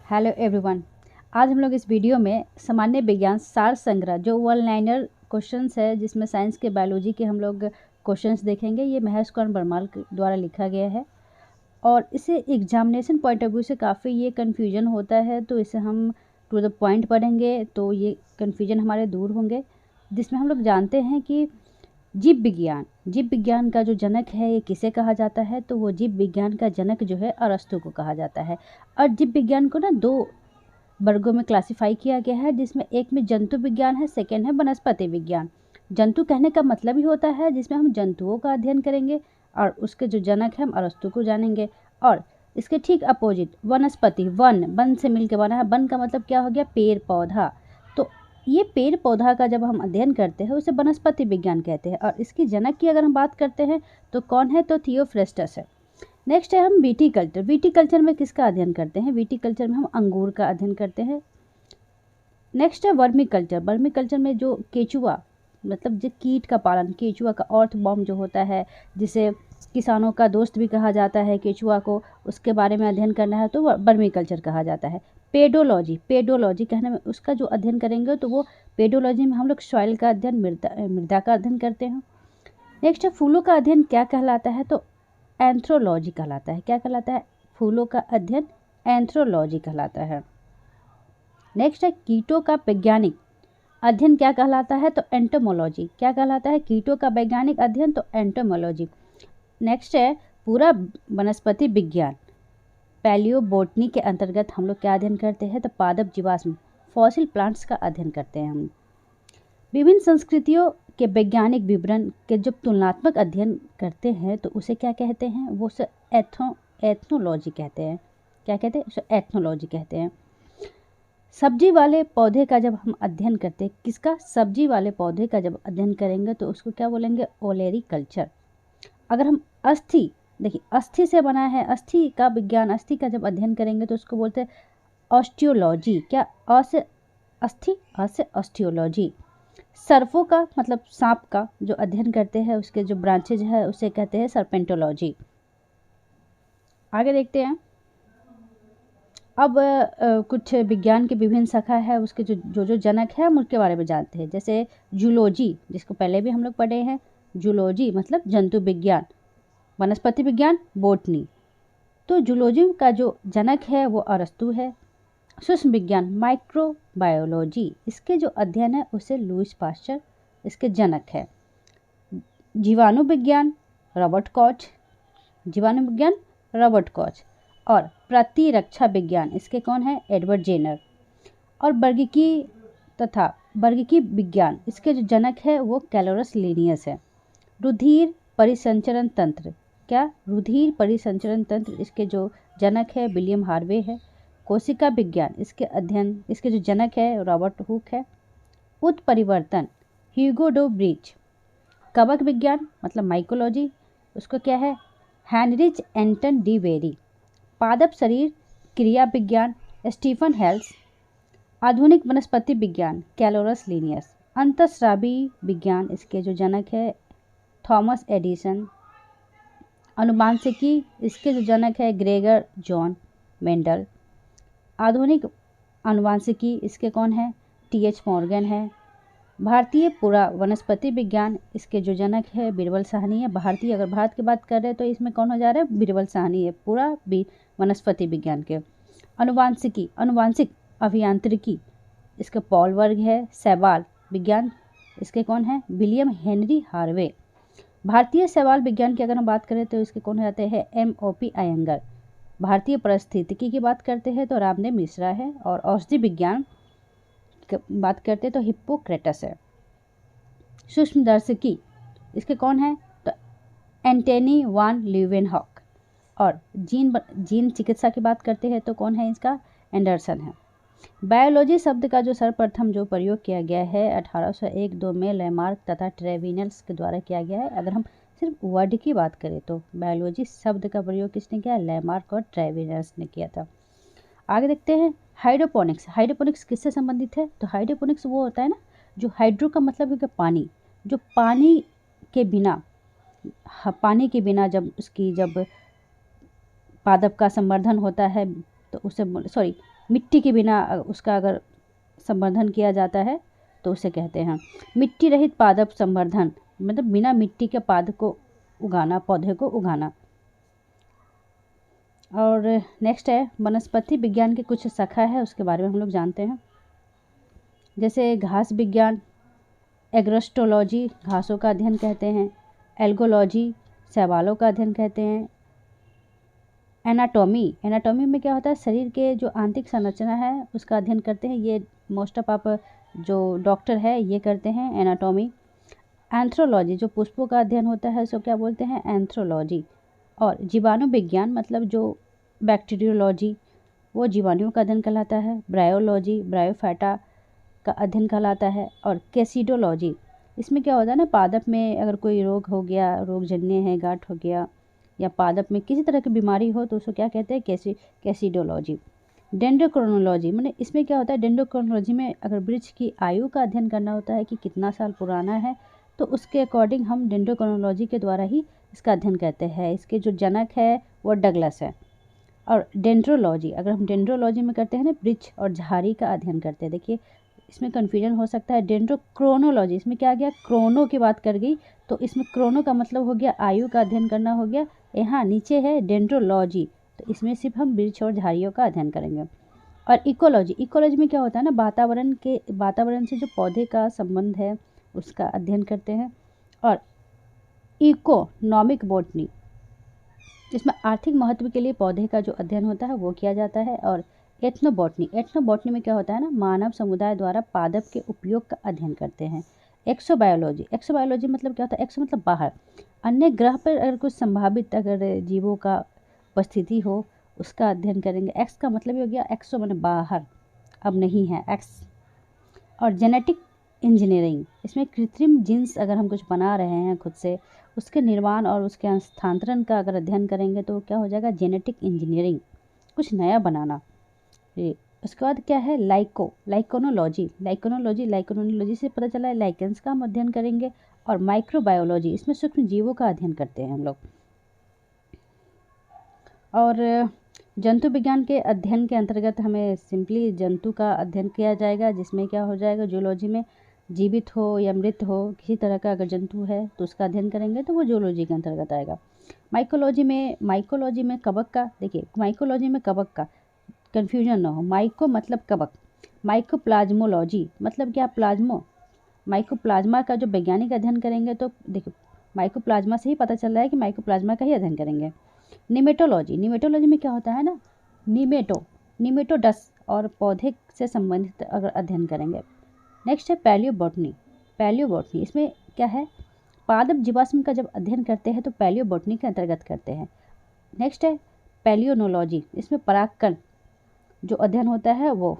Hello everyone. आज हम लोग इस वीडियो में सामान्य विज्ञान सार संग्रह जो वन लाइनर क्वेश्चंस है, जिसमें साइंस के बायोलॉजी के हम लोग क्वेश्चंस देखेंगे। ये महेश कौर बरमाल द्वारा लिखा गया है और इसे एग्जामिनेशन पॉइंट ऑफ व्यू से काफ़ी ये कन्फ्यूजन होता है, तो इसे हम टू द पॉइंट पढ़ेंगे तो ये कन्फ्यूजन हमारे दूर होंगे। जिसमें हम लोग जानते हैं कि जीव विज्ञान का जो जनक है ये किसे कहा जाता है, तो वो जीव विज्ञान का जनक जो है अरस्तु को कहा जाता है। और जीव विज्ञान को ना दो वर्गों में क्लासिफाई किया गया है, जिसमें एक में जंतु विज्ञान है, सेकेंड है वनस्पति विज्ञान। जंतु कहने का मतलब ही होता है जिसमें हम जंतुओं का अध्ययन करेंगे और उसके जो जनक है हम अरस्तु को जानेंगे। और इसके ठीक अपोजिट वनस्पति, वन से मिलकर बना है। वन का मतलब क्या हो गया? पेड़ पौधा। तो ये पेड़ पौधा का जब हम अध्ययन करते हैं उसे वनस्पति विज्ञान कहते हैं। और इसकी जनक की अगर हम बात करते हैं तो कौन है? तो थियोफ्रेस्टस है। नेक्स्ट है हम विटीकल्चर। विटीकल्चर में किसका अध्ययन करते हैं? विटीकल्चर में हम अंगूर का अध्ययन करते हैं। नेक्स्ट है वर्मी कल्चर। वर्मी कल्चर में जो केचुआ, मतलब जो कीट का पालन, केचुआ का अर्थ बॉम्ब जो होता है, जिसे किसानों का दोस्त भी कहा जाता है केचुआ को, उसके बारे में अध्ययन करना है तो वर्मी कल्चर कहा जाता है। पेडोलॉजी कहने में उसका जो अध्ययन करेंगे तो वो पेडोलॉजी में हम लोग सॉइल का अध्ययन, मृदा का अध्ययन करते हैं। नेक्स्ट है फूलों का अध्ययन क्या कहलाता है? तो एंथ्रोलॉजी कहलाता है। क्या कहलाता है? फूलों का अध्ययन एंथ्रोलॉजी कहलाता है। नेक्स्ट है कीटों का वैज्ञानिक अध्ययन क्या कहलाता है? तो एंटोमोलॉजी। क्या कहलाता है? कीटों का वैज्ञानिक अध्ययन तो एंटोमोलॉजी। नेक्स्ट है पूरा वनस्पति विज्ञान। पैलियोबोटनी के अंतर्गत हम लोग क्या अध्ययन करते हैं? तो पादप जीवाश्म, फॉसिल प्लांट्स का अध्ययन करते हैं हम। विभिन्न संस्कृतियों के वैज्ञानिक विवरण के जब तुलनात्मक अध्ययन करते हैं तो उसे क्या कहते हैं? वो उसे एथनोलॉजी कहते हैं। क्या कहते हैं? उसे एथनोलॉजी कहते हैं। सब्जी वाले पौधे का जब हम अध्ययन करते हैं, किसका? सब्जी वाले पौधे का जब अध्ययन करेंगे तो उसको क्या बोलेंगे? ओलेरी कल्चर। अगर हम अस्थि, देखिए अस्थि से बना है, अस्थि का विज्ञान, अस्थि का जब अध्ययन करेंगे तो उसको बोलते हैं ऑस्टियोलॉजी। क्या? अ से अस्थि, अ से ऑस्टियोलॉजी। सर्पों का मतलब सांप का जो अध्ययन करते हैं, उसके जो ब्रांचेज है उसे कहते हैं सर्पेंटोलॉजी। आगे देखते हैं। अब कुछ विज्ञान के विभिन्न शाखा है, उसके जो जनक है हम उसके बारे में जानते हैं। जैसे जूलॉजी, जिसको पहले भी हम लोग पढ़े हैं। जूलॉजी मतलब जंतु विज्ञान, वनस्पति विज्ञान बोटनी। तो जूलॉजी का जो जनक है वो अरस्तु है। सूक्ष्म विज्ञान माइक्रोबायोलॉजी, इसके जो अध्ययन है उसे लुईस पास्चर इसके जनक है। जीवाणु विज्ञान रॉबर्ट कॉच, जीवाणु विज्ञान रॉबर्ट कॉच। और प्रतिरक्षा विज्ञान इसके कौन है? Edward Jenner. और वर्गीकी विज्ञान इसके जो जनक है वो कैलोरस लिनियस है। रुधिर परिसंचरण तंत्र, क्या? रुधिर परिसंचरण तंत्र इसके जो जनक है विलियम हार्वे है। कोशिका विज्ञान इसके जो जनक है रॉबर्ट हुक है। उत्परिवर्तन ह्यूगो डो ब्रिच। कवक विज्ञान मतलब माइकोलॉजी, उसको क्या है? हेनरिच एंटन डी वेरी। पादप शरीर क्रिया विज्ञान स्टीफन हेल्स। आधुनिक वनस्पति विज्ञान कैलोरस लिनियस। अंतःस्रावी विज्ञान इसके जो जनक है थॉमस एडिसन। अनुवांशिकी इसके जो जनक है ग्रेगर जॉन मेंडल। आधुनिक अनुवांशिकी इसके कौन है? टी.एच. मॉर्गन है। भारतीय पुरा वनस्पति विज्ञान इसके जो जनक है बीरबल साहनी है। भारतीय, अगर भारत की बात कर रहे हैं तो इसमें कौन हो जा रहा है? बीरबल साहनी है पूरा वनस्पति विज्ञान के। अनुवांशिक अभियांत्रिकी इसके पॉल वर्ग है। शैवाल विज्ञान इसके कौन है? William Henry Harvey. भारतीय शैवाल विज्ञान की अगर हम बात करें तो इसके कौन हो जाते हैं? M.O.P. अयंगर। भारतीय परिस्थितिकी की बात करते हैं तो रामदेव मिश्रा है। और औषधि विज्ञान की बात करते हैं तो हिप्पोक्रेटस है। सूक्ष्मदर्शिकी इसके कौन है? तो एंटनी वान ल्यूवेनहॉक। और जीन चिकित्सा की बात करते हैं तो कौन है? इसका एंडरसन है। बायोलॉजी शब्द का जो सर्वप्रथम जो प्रयोग किया गया है 1801-2 में लेमार्क तथा ट्रेविनल्स के द्वारा किया गया है। अगर हम सिर्फ वर्ड की बात करें तो बायोलॉजी शब्द का प्रयोग किसने किया? लेमार्क और ट्रेविनल्स ने किया था। आगे देखते हैं हाइड्रोपोनिक्स। हाइड्रोपोनिक्स किससे संबंधित है? तो हाइड्रोपोनिक्स वो होता है ना, जो हाइड्रो का मतलब है कि पानी, जो पानी के बिना जब पादप का संवर्धन होता है तो उसे मिट्टी के बिना उसका अगर संवर्धन किया जाता है तो उसे कहते हैं मिट्टी रहित पादप संवर्धन, मतलब बिना मिट्टी के पादप को उगाना, पौधे को उगाना। और नेक्स्ट है वनस्पति विज्ञान के कुछ शाखा है, उसके बारे में हम लोग जानते हैं। जैसे घास विज्ञान, एग्रोस्टोलॉजी घासों का अध्ययन कहते हैं, एल्गोलॉजी शैवालों का अध्ययन कहते हैं, एनाटॉमी में क्या होता है, शरीर के जो आंतरिक संरचना है उसका अध्ययन करते हैं। ये मोस्ट ऑफ आप जो डॉक्टर है ये करते हैं एनाटॉमी। एंथ्रोलॉजी जो पुष्पों का अध्ययन होता है उसको क्या बोलते हैं, एंथ्रोलॉजी। और जीवाणु विज्ञान मतलब जो बैक्टीरियोलॉजी, वो जीवाणुओं का अध्ययन कहलाता है। ब्रायोलॉजी ब्रायोफाइटा का अध्ययन कहलाता है। और कैसिडोलॉजी, इसमें क्या होता है ना, पादप में अगर कोई रोग हो गया, रोगजन्य है, गांठ हो गया या पादप में किसी तरह की बीमारी हो तो उसको क्या कहते हैं, कैसिडोलॉजी। डेंड्रोक्रोनोलॉजी मैंने इसमें क्या होता है, डेंड्रोक्रोनोलॉजी में अगर वृक्ष की आयु का अध्ययन करना होता है कि कितना साल पुराना है, तो उसके अकॉर्डिंग हम डेंड्रोक्रोनोलॉजी के द्वारा ही इसका अध्ययन करते हैं। इसके जो जनक है वो डगलस है। और डेंड्रोलॉजी, अगर हम डेंड्रोलॉजी में करते हैं ना, वृक्ष और झाड़ी का अध्ययन करते हैं। देखिए इसमें कन्फ्यूजन हो सकता है। डेंड्रोक्रोनोलॉजी, इसमें क्या गया, क्रोनो की बात कर गई, तो इसमें क्रोनो का मतलब हो गया आयु का अध्ययन करना हो गया। यहाँ नीचे है डेंड्रोलॉजी, तो इसमें सिर्फ हम वृक्ष और झाड़ियों का अध्ययन करेंगे। और इकोलॉजी में क्या होता है ना, वातावरण से जो पौधे का संबंध है उसका अध्ययन करते हैं। और इकोनॉमिक बॉटनी, जिसमें आर्थिक महत्व के लिए पौधे का जो अध्ययन होता है वो किया जाता है। और एथनोबॉटनी में क्या होता है ना, मानव समुदाय द्वारा पादप के उपयोग का अध्ययन करते हैं। एक्सोबायोलॉजी मतलब क्या होता है, एक्सो मतलब बाहर, अन्य ग्रह पर अगर कुछ संभावित अगर जीवों का उपस्थिति हो उसका अध्ययन करेंगे। एक्स का मतलब हो गया, एक्सो माने बाहर, अब नहीं है एक्स। और जेनेटिक इंजीनियरिंग, इसमें कृत्रिम जीन्स अगर हम कुछ बना रहे हैं खुद से, उसके निर्माण और उसके हस्तांतरण का अगर अध्ययन करेंगे तो क्या हो जाएगा, जेनेटिक इंजीनियरिंग, कुछ नया बनाना। उसके बाद क्या है, लाइकोनोलॉजी से पता चला है लाइकेंस का हम अध्ययन करेंगे। और माइक्रोबायोलॉजी, इसमें सूक्ष्म जीवों का अध्ययन करते हैं हम लोग। और जंतु विज्ञान के अध्ययन के अंतर्गत हमें सिंपली जंतु का अध्ययन किया जाएगा, जिसमें क्या हो जाएगा, जूलॉजी में जीवित हो या मृत हो किसी तरह का अगर जंतु है तो उसका अध्ययन करेंगे तो वो जूलॉजी के अंतर्गत आएगा। माइकोलॉजी में कवक का, देखिए माइकोलॉजी में कवक का कन्फ्यूजन ना हो, माइको मतलब कवक, माइकोप्लाज्मोलॉजी मतलब क्या, माइकोप्लाज्मा का जो वैज्ञानिक अध्ययन करेंगे तो देखिए माइकोप्लाज्मा से ही पता चल रहा है कि माइकोप्लाज्मा का ही अध्ययन करेंगे। निमेटोलॉजी में क्या होता है ना, निमेटोडस और पौधे से संबंधित अगर अध्ययन करेंगे। नेक्स्ट है पैलियोबॉटनी, इसमें क्या है, पादप जीवाश्म का जब अध्ययन करते हैं तो पैलियोबॉटनी के अंतर्गत करते हैं। नेक्स्ट है पैलियोनोलॉजी, इसमें परागकण जो अध्ययन होता है वो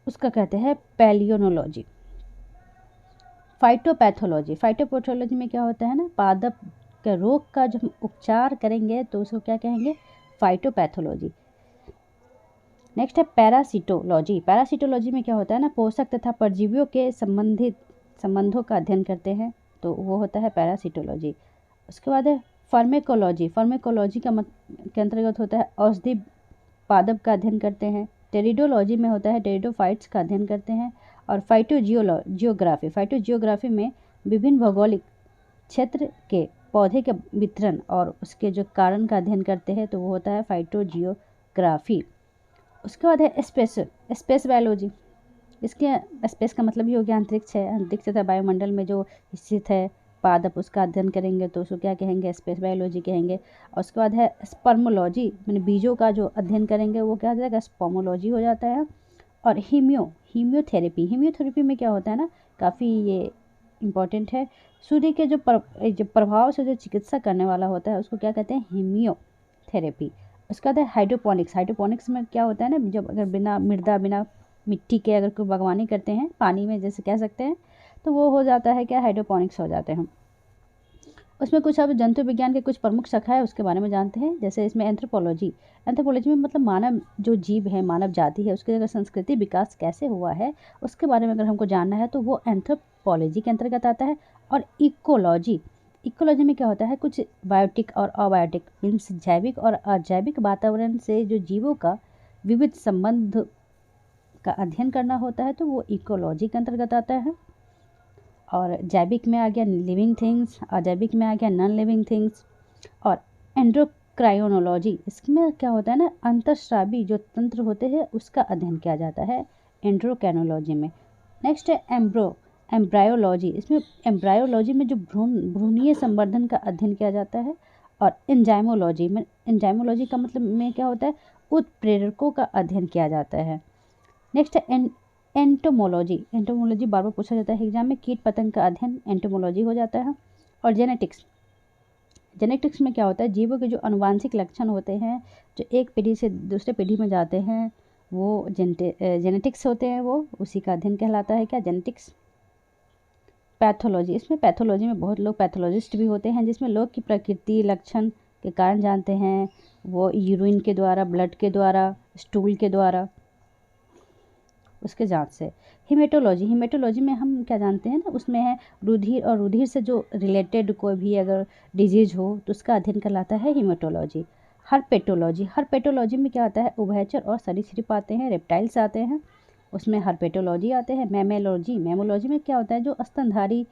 उसका कहते हैं पैलियोनोलॉजी। फाइटोपैथोलॉजी में क्या होता है ना, पादप के रोग का जो हम उपचार करेंगे तो उसको क्या कहेंगे, फाइटोपैथोलॉजी। नेक्स्ट है पैरासिटोलॉजी में क्या होता है ना, पोषक तथा परजीवियों के संबंधों का अध्ययन करते हैं तो वो होता है पैरासिटोलॉजी। उसके बाद है फार्मेकोलॉजी के अंतर्गत होता है औषधि पादप का अध्ययन करते हैं। टेरिडोलॉजी में होता है टेरिडोफाइट्स का अध्ययन करते हैं। और फाइटोजियोग्राफी में विभिन्न भौगोलिक क्षेत्र के पौधे के वितरण और उसके जो कारण का अध्ययन करते हैं तो वो होता है फाइटोजियोग्राफी। उसके बाद है स्पेस बायोलॉजी, इसके स्पेस का मतलब ही हो गया अंतरिक्ष है, अंतरिक्ष तथा वायुमंडल में जो स्थित है पादप उसका अध्ययन करेंगे तो उसको क्या कहेंगे, स्पेस बायोलॉजी कहेंगे। और उसके बाद है स्पर्मोलॉजी, मैंने बीजों का जो अध्ययन करेंगे वो क्या हो जाएगा, स्पर्मोलॉजी हो जाता है। और हीमियोथेरेपी में क्या होता है ना, काफ़ी ये इम्पॉर्टेंट है, सूर्य के जो प्रभाव से जो चिकित्सा करने वाला होता है उसको क्या कहते हैं, हीमियोथेरेपी। उसके बाद है हाइड्रोपोनिक्स में क्या होता है ना, जब अगर बिना मिट्टी के अगर कोई बागवानी करते हैं पानी में जैसे कह सकते हैं तो वो हो जाता है क्या, हाइड्रोपोनिक्स हो जाते हैं। उसमें कुछ अब जंतु विज्ञान के कुछ प्रमुख शाखा है उसके बारे में जानते हैं। जैसे इसमें एंथ्रोपोलॉजी में मतलब मानव जो जीव है, मानव जाति है, उसके अगर संस्कृति विकास कैसे हुआ है उसके बारे में अगर हमको जानना है तो वो एंथ्रोपोलॉजी के अंतर्गत आता है। और इकोलॉजी में क्या होता है, कुछ बायोटिक और अबायोटिक मीन्स जैविक और अजैविक वातावरण से जो जीवों का विविध संबंध का अध्ययन करना होता है तो वो इकोलॉजी के अंतर्गत आता है। और जैविक में आ गया लिविंग थिंग्स, अजैविक में आ गया नॉन लिविंग थिंग्स। और एंडोक्राइनोलॉजी, इसमें क्या होता है ना, अंतःस्रावी जो तंत्र होते हैं उसका अध्ययन किया जाता है एंड्रोक्राइनोलॉजी में। नेक्स्ट है एम्ब्रायोलॉजी, इसमें एम्ब्रायोलॉजी में जो भ्रूणीय संवर्धन का अध्ययन किया जाता है। और एंजाइमोलॉजी में, एंजाइमोलॉजी का मतलब में क्या होता है, उत्प्रेरकों का अध्ययन किया जाता है। नेक्स्ट है एंटोमोलॉजी, एंटोमोलॉजी बार बार पूछा जाता है एग्जाम में, कीट पतंग का अध्ययन एंटोमोलॉजी हो जाता है। और जेनेटिक्स, जेनेटिक्स में क्या होता है, जीवों के जो अनुवांशिक लक्षण होते हैं जो एक पीढ़ी से दूसरे पीढ़ी में जाते हैं वो जेनेटिक्स होते हैं, वो उसी का अध्ययन कहलाता है क्या, जेनेटिक्स। पैथोलॉजी, इसमें पैथोलॉजी में बहुत लोग पैथोलॉजिस्ट भी होते हैं जिसमें लोग की प्रकृति लक्षण के कारण जानते हैं, वो यूरिन के द्वारा, ब्लड के द्वारा, स्टूल के द्वारा, उसके जांच से। हीमेटोलॉजी, हीमेटोलॉजी में हम क्या जानते हैं ना, उसमें है रुधिर, और रुधिर से जो रिलेटेड कोई भी अगर डिजीज हो तो उसका अध्ययन कहलाता है हीमेटोलॉजी। हर्पेटोलॉजी, हर्पेटोलॉजी में क्या आता है, उभयचर और सरीसृप आते हैं, रेप्टाइल्स आते हैं, उसमें हर्पेटोलॉजी आते हैं। मैमोलॉजी, मैमोलॉजी में क्या होता है, जो स्तनधारी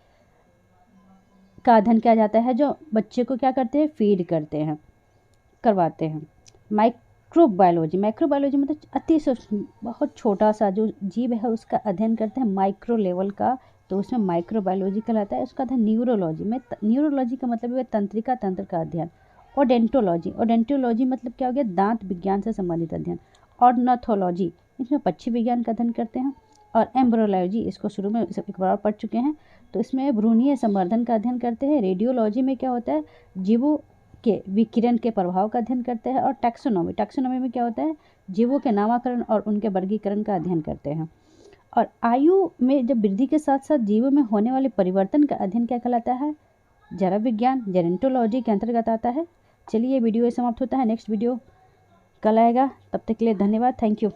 का अध्ययन किया जाता है, जो बच्चे को क्या करते हैं, फीड करवाते हैं। माइक्रोबायोलॉजी, माइक्रोबायोलॉजी मतलब अति सूक्ष्म, बहुत छोटा सा जो जीव है उसका अध्ययन करते हैं माइक्रो लेवल का, तो उसमें माइक्रोबायोलॉजी कहलाता है। उसका अध्ययन न्यूरोलॉजी में, न्यूरोलॉजी का मतलब है तंत्रिका तंत्र का अध्ययन। ओडेंटोलॉजी, ओडेंटोलॉजी मतलब क्या हो गया, दांत विज्ञान से संबंधित अध्ययन। ऑर्निथोलॉजी, इसमें पक्षी विज्ञान का अध्ययन करते हैं। और एम्ब्रोलॉजी, इसको शुरू में एक बार पढ़ चुके हैं, तो इसमें भ्रूणीय संवर्धन का अध्ययन करते हैं। रेडियोलॉजी में क्या होता है, जीवों के विकिरण के प्रभाव का अध्ययन करते हैं। और टैक्सोनॉमी, टैक्सोनॉमी में क्या होता है, जीवों के नामकरण और उनके वर्गीकरण का अध्ययन करते हैं। और आयु में जब वृद्धि के साथ साथ जीवों में होने वाले परिवर्तन का अध्ययन क्या कहलाता है, जरा विज्ञान, जेनेटोलॉजी के अंतर्गत आता है। चलिए वीडियो समाप्त होता है, नेक्स्ट वीडियो कल आएगा, तब तक के लिए धन्यवाद, थैंक यू।